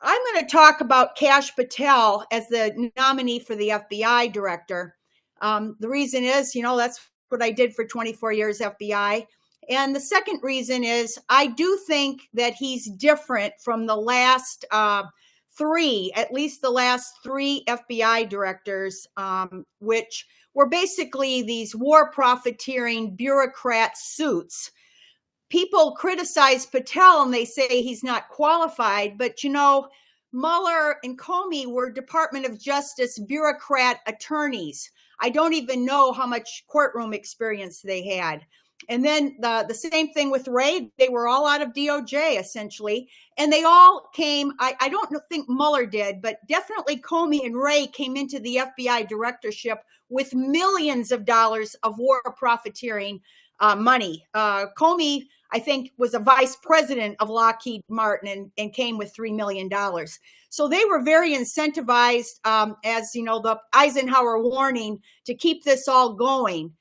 I'm going to talk about Kash Patel as the nominee for the FBI director. The reason is, that's what I did for 24 years FBI. And the second reason is I do think that he's different from the last three, at least the last three FBI directors, which were basically these war profiteering bureaucrat suits. People criticize Patel and they say he's not qualified, but Mueller and Comey were Department of Justice bureaucrat attorneys. I don't even know how much courtroom experience they had. And then the same thing with Wray. They were all out of DOJ essentially. And they all came, I don't think Mueller did, but definitely Comey and Wray came into the FBI directorship with millions of dollars of war profiteering money. Comey, I think, was a vice president of Lockheed Martin and came with $3 million. So they were very incentivized, as the Eisenhower warning, to keep this all going.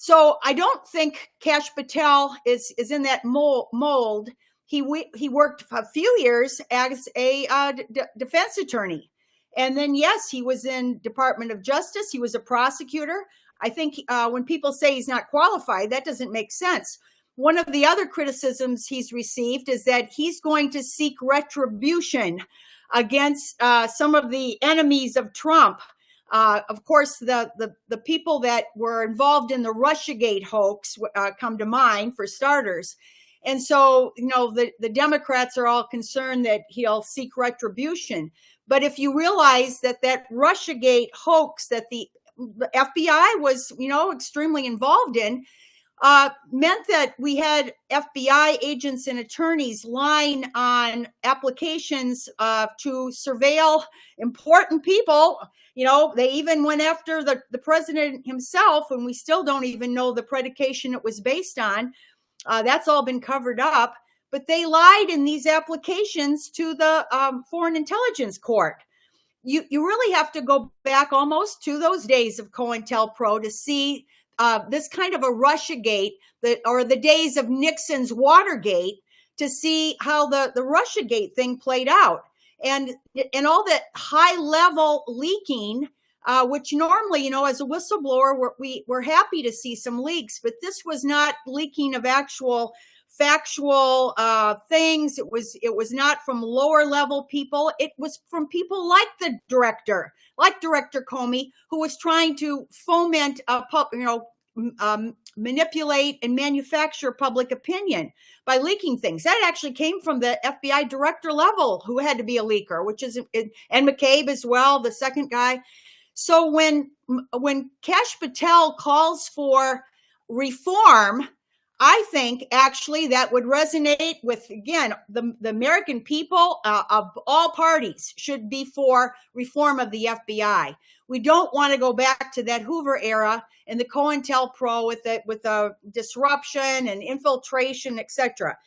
So I don't think Kash Patel is in that mold. He worked a few years as a defense attorney. And then, yes, he was in Department of Justice. He was a prosecutor. I think when people say he's not qualified, that doesn't make sense. One of the other criticisms he's received is that he's going to seek retribution against some of the enemies of Trump. Of course, the people that were involved in the Russiagate hoax come to mind, for starters. And so, the Democrats are all concerned that he'll seek retribution. But if you realize that Russiagate hoax that the FBI was, extremely involved in, meant that we had FBI agents and attorneys lying on applications to surveil important people. They even went after the president himself, and we still don't even know the predication it was based on. That's all been covered up. But they lied in these applications to the Foreign Intelligence Court. You really have to go back almost to those days of COINTELPRO to see this kind of a Russiagate, or the days of Nixon's Watergate, to see how the Russiagate thing played out. And all that high-level leaking, which normally, as a whistleblower, we're happy to see some leaks, but this was not leaking of actual factual things. It was not from lower level people. It was from people like the director, like Director Comey, who was trying to foment manipulate and manufacture public opinion by leaking things. That actually came from the FBI director level, who had to be a leaker, which is, and McCabe as well, the second guy. So when Kash Patel calls for reform, I think actually that would resonate with, again, the American people of all parties should be for reform of the FBI. We don't want to go back to that Hoover era and the COINTELPRO with the disruption and infiltration, etc.